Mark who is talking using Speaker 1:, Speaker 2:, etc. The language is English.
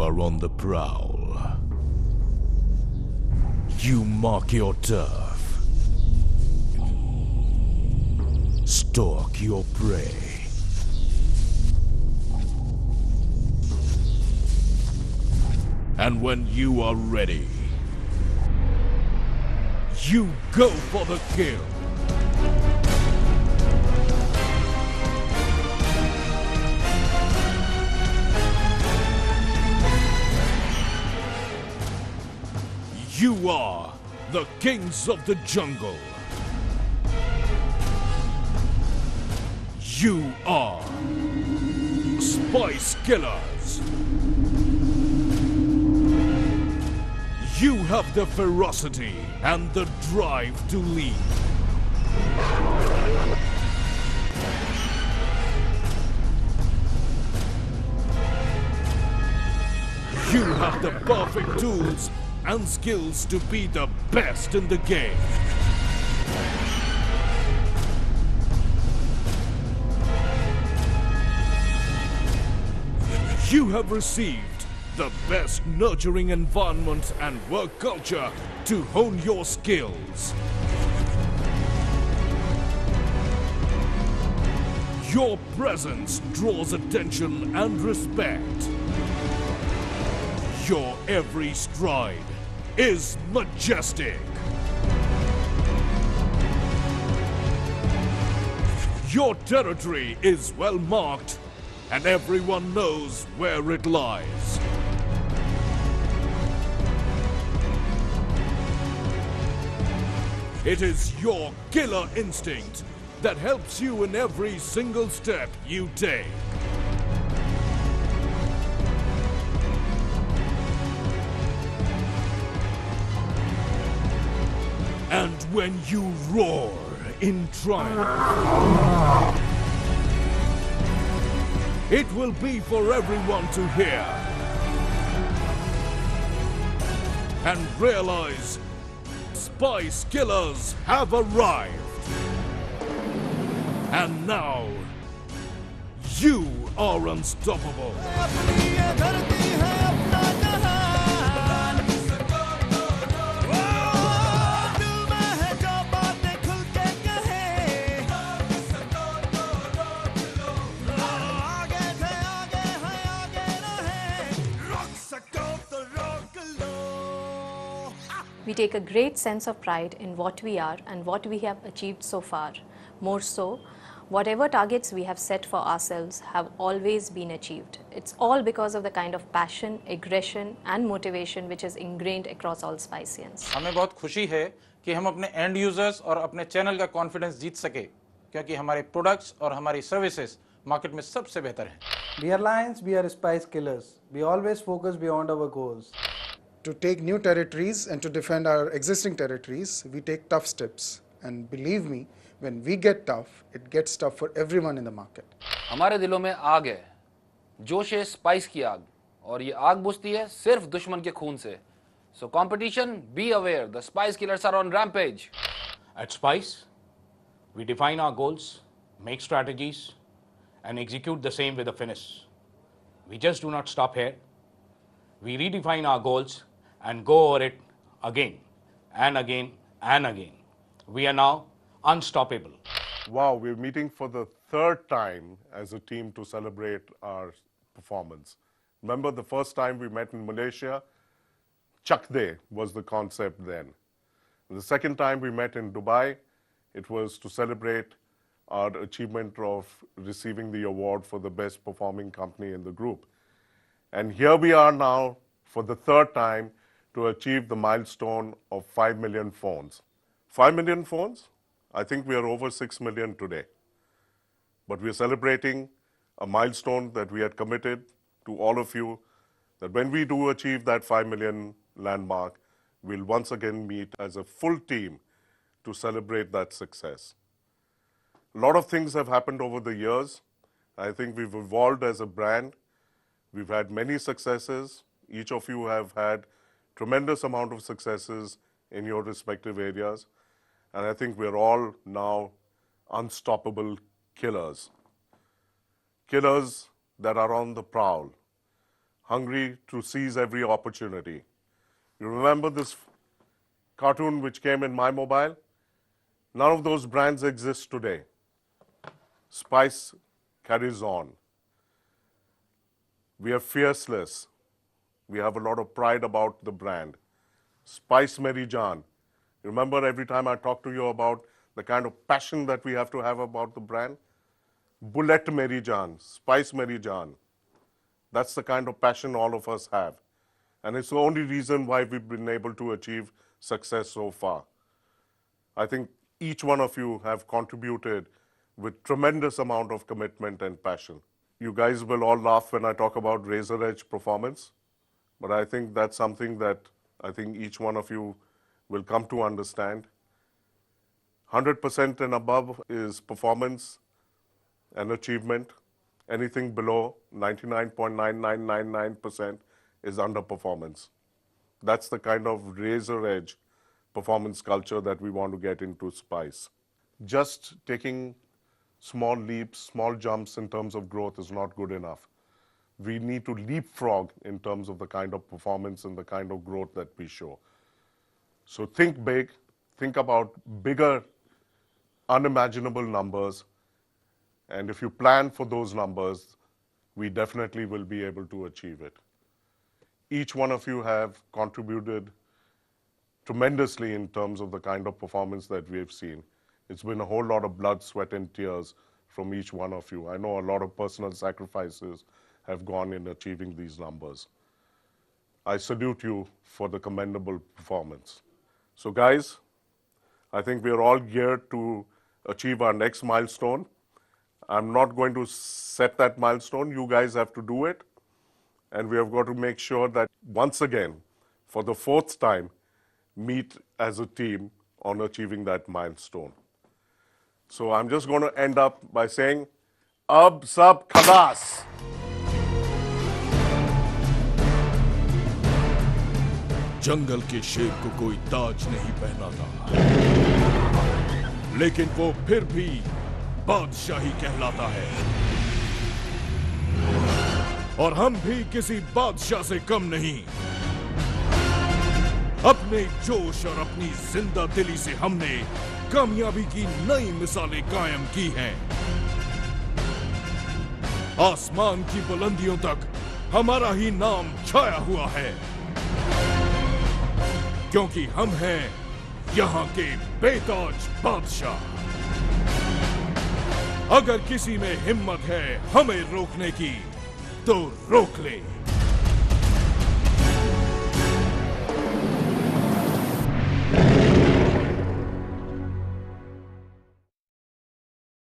Speaker 1: are on the prowl. You mark your turf. Stalk your prey. And when you are ready, you go for the kill. You are the kings of the jungle. You are Spice Killers. You have the ferocity and the drive to lead. You have the perfect tools and skills to be the best in the game. You have received the best nurturing environment and work culture to hone your skills. Your presence draws attention and respect. Your every stride is majestic. Your territory is well marked, and everyone knows where it lies. It is your killer instinct that helps you in every single step you take. And when you roar in triumph, it will be for everyone to hear. And realize Spice Killers have arrived. And now, you are unstoppable.
Speaker 2: We take a great sense of pride in what we are and what we have achieved so far. More so, whatever targets we have set for ourselves have always been achieved. It's all because of the kind of passion, aggression and motivation which is ingrained across all Spicians.
Speaker 3: हमें बहुत खुशी है कि हम अपने and users और अपने channel का कॉन्फिडेंस जीत सके क्योंकि हमारे प्रोडक्ट्स और हमारी सर्विसेज मार्केट में सबसे बेहतर हैं.
Speaker 4: We are lions, we are spice killers. We always focus beyond our goals.
Speaker 5: To take new territories and to defend our existing territories, we take tough steps. And believe me, when we get tough, it gets tough for everyone in the market.
Speaker 6: हमारे दिलों में आग है, जोश है spice की आग, और ये आग बुझती है सिर्फ दुश्मन के खून से. So competition, be aware, the Spice Killers are on rampage.
Speaker 7: At Spice, we define our goals, make strategies, and execute the same with a finish. We just do not stop here. We redefine our goals and go over it again and again and again. We are now unstoppable.
Speaker 8: Wow, we're meeting for the third time as a team to celebrate our performance. Remember the first time we met in Malaysia? Chak De was the concept then. The second time we met in Dubai, it was to celebrate our achievement of receiving the award for the best performing company in the group. And here we are now for the third time to achieve the milestone of 5 million phones. 5 million phones? I think we are over 6 million today. But we are celebrating a milestone that we had committed to all of you, that when we do achieve that 5 million landmark, we'll once again meet as a full team to celebrate that success. A lot of things have happened over the years. I think we've evolved as a brand. We've had many successes. Each of you have had tremendous amount of successes in your respective areas. And I think we're all now unstoppable killers. Killers that are on the prowl, hungry to seize every opportunity. You remember this cartoon which came in my mobile? None of those brands exist today. Spice carries on. We are fearless. We have a lot of pride about the brand. Spice Meri Jaan. Remember every time I talk to you about the kind of passion that we have to have about the brand? Bullet Meri Jaan, Spice Meri Jaan. That's the kind of passion all of us have. And it's the only reason why we've been able to achieve success so far. I think each one of you have contributed with tremendous amount of commitment and passion. You guys will all laugh when I talk about razor edge performance, but I think that's something that I think each one of you will come to understand. 100% and above is performance and achievement. Anything below 99.9999% is underperformance. That's the kind of razor edge performance culture that we want to get into Spice. Just taking small leaps, small jumps in terms of growth is not good enough. We need to leapfrog in terms of the kind of performance and the kind of growth that we show. So think big, think about bigger, unimaginable numbers, and if you plan for those numbers, we definitely will be able to achieve it. Each one of you have contributed tremendously in terms of the kind of performance that we have seen. It's been a whole lot of blood, sweat, and tears from each one of you. I know a lot of personal sacrifices have gone in achieving these numbers. I salute you for the commendable performance. So guys, I think we are all geared to achieve our next milestone. I'm not going to set that milestone. You guys have to do it. And we have got to make sure that once again, for the 4th time, meet as a team on achieving that milestone. So I'm just going to end up by saying, Ab Sab Khalas.
Speaker 1: जंगल के शेर को कोई ताज नहीं पहनाता, लेकिन वो फिर भी बादशाही कहलाता है। और हम भी किसी बादशाह से कम नहीं। अपने जोश और अपनी जिंदा दिली से हमने कामयाबी की नई मिसालें कायम की हैं। आसमान की बुलंदियों तक हमारा ही नाम छाया हुआ है, क्योंकि हम हैं यहां के बेताज बादशाह। अगर किसी में हिम्मत है हमें रोकने की, तो रोक ले।